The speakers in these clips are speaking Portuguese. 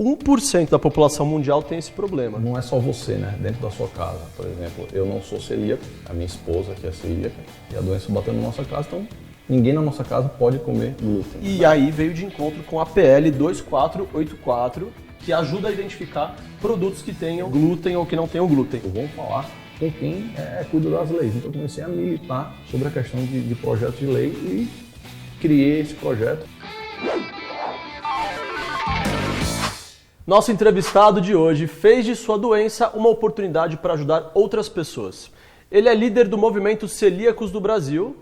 1% da população mundial tem esse problema. Não é só você, né? Dentro da sua casa. Por exemplo, eu não sou celíaco, a minha esposa que é celíaca, e a doença bateu na nossa casa, então ninguém na nossa casa pode comer glúten. E aí veio de encontro com a PL 2484, que ajuda a identificar produtos que tenham glúten ou que não tenham glúten. Vamos falar com quem cuida das leis. Então eu comecei a militar sobre a questão de projetos de lei e criei esse projeto. Nosso entrevistado de hoje fez de sua doença uma oportunidade para ajudar outras pessoas. Ele é líder do movimento Celíacos do Brasil.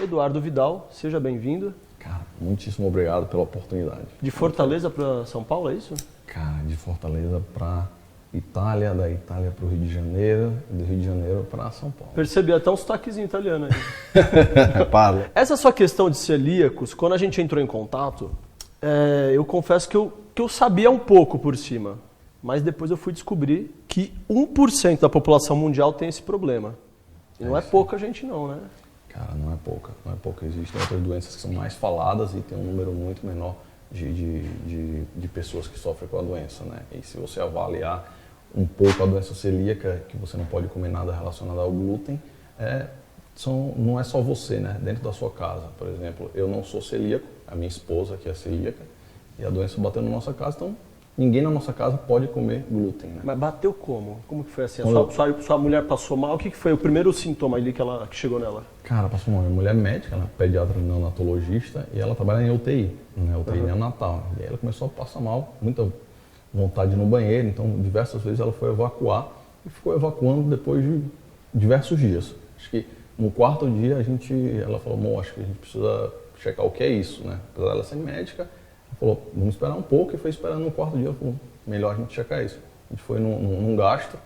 Eduardo Vidal, seja bem-vindo. Cara, muitíssimo obrigado pela oportunidade. De Fortaleza para São Paulo, é isso? Cara, de Fortaleza para Itália, da Itália para o Rio de Janeiro, do Rio de Janeiro para São Paulo. Percebi até um sotaquezinho italiano aí. Para. Essa sua questão de celíacos, quando a gente entrou em contato, eu confesso que eu sabia um pouco por cima, mas depois eu fui descobrir que 1% da população mundial tem esse problema. E não é pouca gente não, né? Cara, não é pouca, não é pouca. Existem outras doenças que são mais faladas e tem um número muito menor de pessoas que sofrem com a doença, né? E se você avaliar um pouco a doença celíaca, que você não pode comer nada relacionado ao glúten, não é só você, né? Dentro da sua casa. Por exemplo, eu não sou celíaco, a minha esposa que é celíaca, e a doença bateu na nossa casa, então ninguém na nossa casa pode comer glúten, né? Mas bateu como? Como que foi assim? Sua mulher passou mal? O que foi o primeiro sintoma ali que chegou nela? Cara, passou mal. Minha mulher é médica, ela é pediatra neonatologista e ela trabalha em UTI, né? UTI neonatal. E aí ela começou a passar mal, muita vontade de ir no banheiro, então diversas vezes ela foi evacuar e ficou evacuando depois de diversos dias. Acho que no quarto dia ela falou, amor, acho que a gente precisa checar o que é isso, né? Apesar dela ser médica, ela falou, vamos esperar um pouco, e foi esperando no quarto dia, ela falou, melhor a gente checar isso. A gente foi num gastro,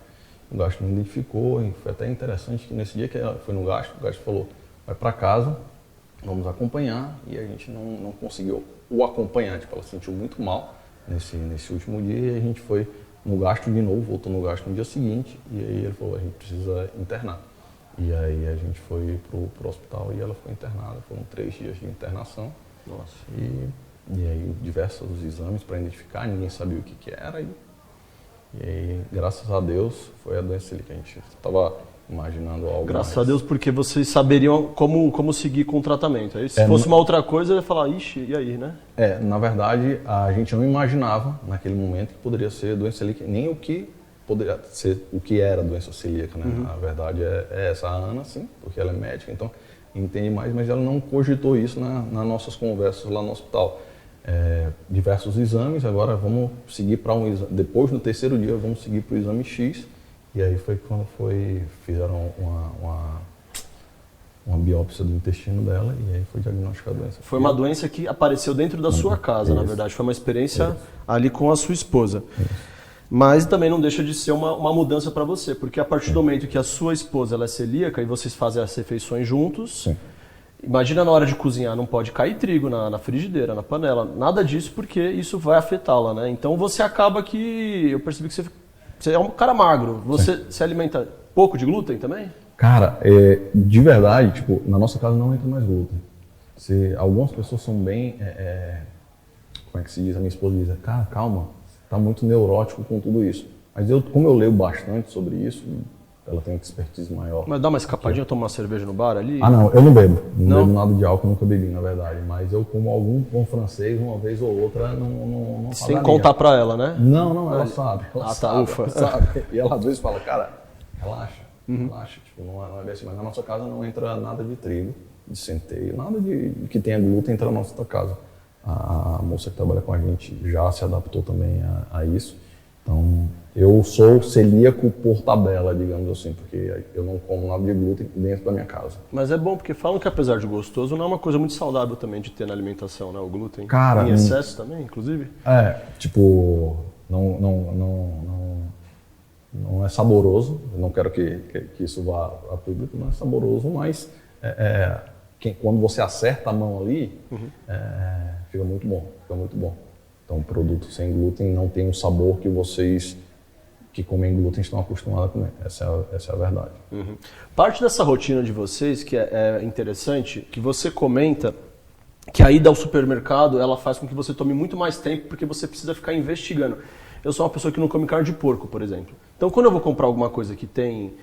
o gastro não identificou, e foi até interessante que nesse dia que ela foi no gastro, o gastro falou, vai para casa, vamos acompanhar, e a gente não conseguiu o acompanhar, tipo, ela se sentiu muito mal nesse último dia, e a gente foi no gastro de novo, voltou no gastro no dia seguinte, e aí ele falou, a gente precisa internar. E aí a gente foi pro hospital e ela foi internada, foram 3 dias de internação. Nossa. E aí diversos exames para identificar, ninguém sabia o que era. E aí, graças a Deus, foi a doença celíaca. A gente estava imaginando algo Graças mais. a Deus, porque vocês saberiam como seguir com o tratamento. Aí, se fosse uma outra coisa, eu ia falar, ixi, e aí, né? Na verdade, a gente não imaginava naquele momento que poderia ser doença celíaca, nem o que poderia ser o que era a doença celíaca, né? Uhum. A verdade é essa. A Ana, sim, porque ela é médica, então entende mais, mas ela não cogitou isso nas nossas conversas lá no hospital. Diversos exames, agora vamos seguir para um exame. Depois, no 3º dia, vamos seguir para o exame X. E aí foi quando fizeram uma biópsia do intestino dela e aí foi diagnosticada a doença. Foi uma doença que apareceu dentro da sua casa, na verdade. Foi uma experiência ali com a sua esposa. Isso. Mas também não deixa de ser uma mudança para você, porque a partir do momento que a sua esposa ela é celíaca e vocês fazem as refeições juntos, sim. Imagina na hora de cozinhar, não pode cair trigo na frigideira, na panela, nada disso porque isso vai afetá-la, né? Então você acaba que, eu percebi que você é um cara magro, você se alimenta pouco de glúten também? Cara, de verdade, tipo, na nossa casa não entra mais glúten. Algumas pessoas são bem, como é que se diz, a minha esposa diz, cara, calma, tá muito neurótico com tudo isso. Mas como eu leio bastante sobre isso, ela tem uma expertise maior. Mas dá uma escapadinha, tomar uma cerveja no bar ali? Ah, não, eu não bebo. Não bebo nada de álcool, nunca bebi, na verdade. Mas eu como algum pão francês, uma vez ou outra, não sem contar pra ela, né? Não, ela sabe. Ela sabe, ufa. Ela sabe. E ela às vezes fala, cara, relaxa, relaxa. Tipo, não é bem assim. Mas na nossa casa não entra nada de trigo, de centeio, nada de que tenha glúten entra na nossa casa. A moça que trabalha com a gente já se adaptou também a isso. Então, eu sou celíaco por tabela, digamos assim, porque eu não como nada de glúten dentro da minha casa. Mas é bom, porque falam que apesar de gostoso, não é uma coisa muito saudável também de ter na alimentação, né? O glúten. Cara, em excesso também, inclusive? Tipo, não é saboroso. Eu não quero que isso vá a público, não é saboroso, mas quando você acerta a mão ali, fica muito bom, fica muito bom. Então, produto sem glúten não tem um sabor que vocês que comem glúten estão acostumados a comer. Essa é a verdade. Parte dessa rotina de vocês, que é interessante, que você comenta que a ida ao supermercado, ela faz com que você tome muito mais tempo, porque você precisa ficar investigando. Eu sou uma pessoa que não come carne de porco, por exemplo. Então, quando eu vou comprar alguma coisa que tem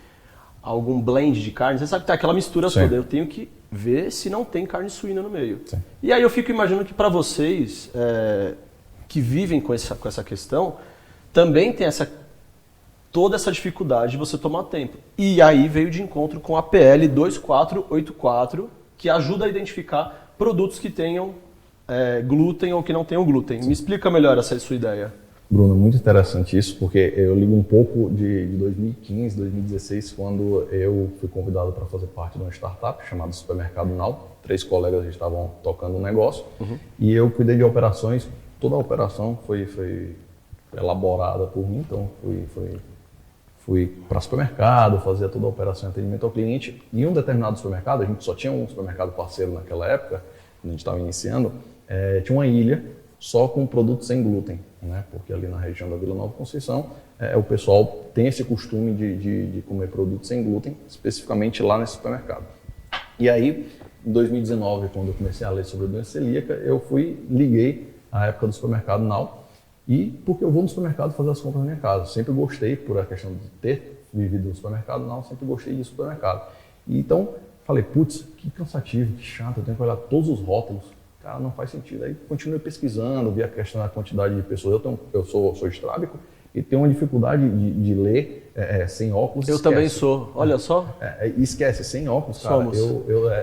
algum blend de carne, você sabe que tem aquela mistura Sim. toda. Eu tenho que ver se não tem carne suína no meio. Sim. E aí eu fico imaginando que para vocês, que vivem com essa questão, também tem toda essa dificuldade de você tomar tempo. E aí veio de encontro com a PL 2484, que ajuda a identificar produtos que tenham glúten ou que não tenham glúten. Me explica melhor essa sua ideia. Bruno, muito interessante isso, porque eu ligo um pouco de 2015, 2016, quando eu fui convidado para fazer parte de uma startup chamada Supermercado Now. 3 colegas estavam tocando um negócio e eu cuidei de operações. Toda a operação foi elaborada por mim, então fui para supermercado, fazia toda a operação de atendimento ao cliente. E em um determinado supermercado, a gente só tinha um supermercado parceiro naquela época, quando a gente estava iniciando, tinha uma ilha só com produtos sem glúten, né? Porque ali na região da Vila Nova Conceição, o pessoal tem esse costume de comer produtos sem glúten, especificamente lá nesse supermercado. E aí, em 2019, quando eu comecei a ler sobre a doença celíaca, eu liguei à época do supermercado Now, e porque eu vou no supermercado fazer as compras na minha casa. Sempre gostei, por a questão de ter vivido no supermercado Now, sempre gostei de supermercado. E então, falei, putz, que cansativo, que chato, eu tenho que olhar todos os rótulos. Cara, não faz sentido. Aí continuei pesquisando, vi a questão da quantidade de pessoas. Eu sou estrábico e tenho uma dificuldade de ler sem óculos. Eu também sou. Olha só. Esquece, sem óculos, cara,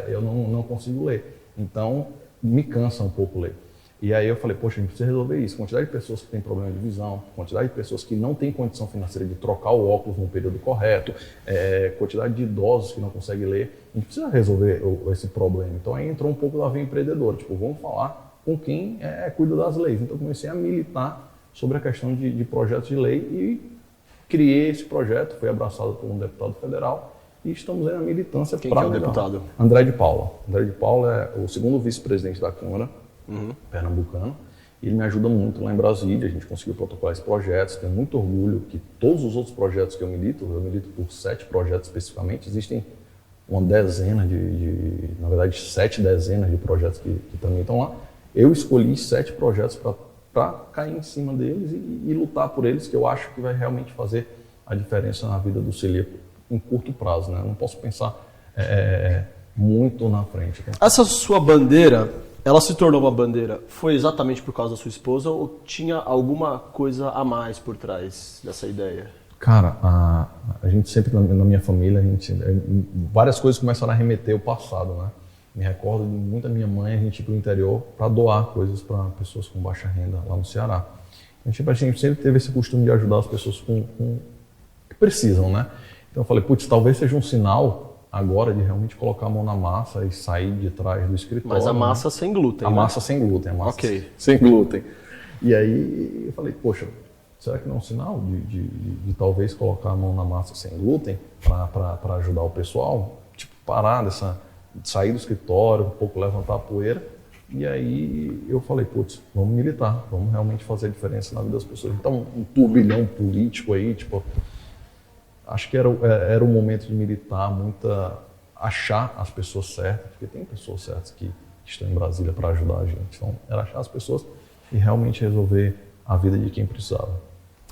eu não consigo ler. Então, me cansa um pouco ler. E aí eu falei, poxa, a gente precisa resolver isso. Quantidade de pessoas que têm problema de visão, quantidade de pessoas que não têm condição financeira de trocar o óculos no período correto, quantidade de idosos que não conseguem ler. A gente precisa resolver esse problema. Então aí entrou um pouco da veia empreendedora. Tipo, vamos falar com quem cuida das leis. Então eu comecei a militar sobre a questão de projetos de lei e criei esse projeto. Fui abraçado por um deputado federal e estamos aí na militância para Quem que é o deputado? André de Paula. André de Paula é o segundo vice-presidente da Câmara. Pernambucano, e ele me ajuda muito lá em Brasília. A gente conseguiu protocolar esses projetos. Tenho muito orgulho que todos os outros projetos que eu milito por 7 projetos especificamente, existem uma dezena na verdade 7 dezenas de projetos que também estão lá. Eu escolhi 7 projetos para cair em cima deles e lutar por eles, que eu acho que vai realmente fazer a diferença na vida do celíaco em curto prazo, né? Eu não posso pensar muito na frente. Essa sua bandeira, ela se tornou uma bandeira, foi exatamente por causa da sua esposa ou tinha alguma coisa a mais por trás dessa ideia? Cara, a gente sempre, na minha família, várias coisas começaram a remeter ao passado, né? Me recordo muito da minha mãe, a gente ir para o interior para doar coisas para pessoas com baixa renda lá no Ceará. A gente sempre teve esse costume de ajudar as pessoas que precisam, né? Então eu falei, putz, talvez seja um sinal agora de realmente colocar a mão na massa e sair de trás do escritório. Mas a massa sem glúten, A né? massa sem glúten, a massa Ok. sem glúten. E aí eu falei, poxa, será que não é um sinal de talvez colocar a mão na massa sem glúten para ajudar o pessoal? Tipo, parar sair do escritório, um pouco levantar a poeira. E aí eu falei, putz, vamos militar, vamos realmente fazer a diferença na vida das pessoas. Então, um turbilhão político aí, tipo, acho que era o momento de militar, achar as pessoas certas, porque tem pessoas certas que estão em Brasília para ajudar a gente. Então, era achar as pessoas e realmente resolver a vida de quem precisava.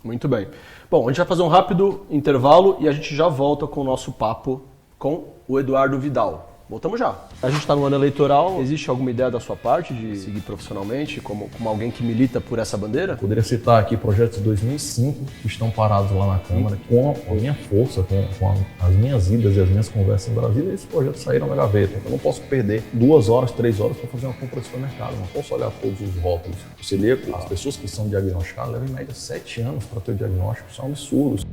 Muito bem. Bom, a gente vai fazer um rápido intervalo e a gente já volta com o nosso papo com o Eduardo Vidal. Voltamos já. A gente está no ano eleitoral. Existe alguma ideia da sua parte de seguir profissionalmente como alguém que milita por essa bandeira? Poderia citar aqui projetos de 2005 que estão parados lá na Câmara. Com a minha força, com as minhas idas e as minhas conversas em Brasília, esses projetos saíram da gaveta. Então eu não posso perder 2 horas, 3 horas para fazer uma compra de supermercado. Não posso olhar todos os rótulos. O celíaco, as pessoas que são diagnosticadas levam em média 7 anos para ter o diagnóstico. Isso é um absurdo.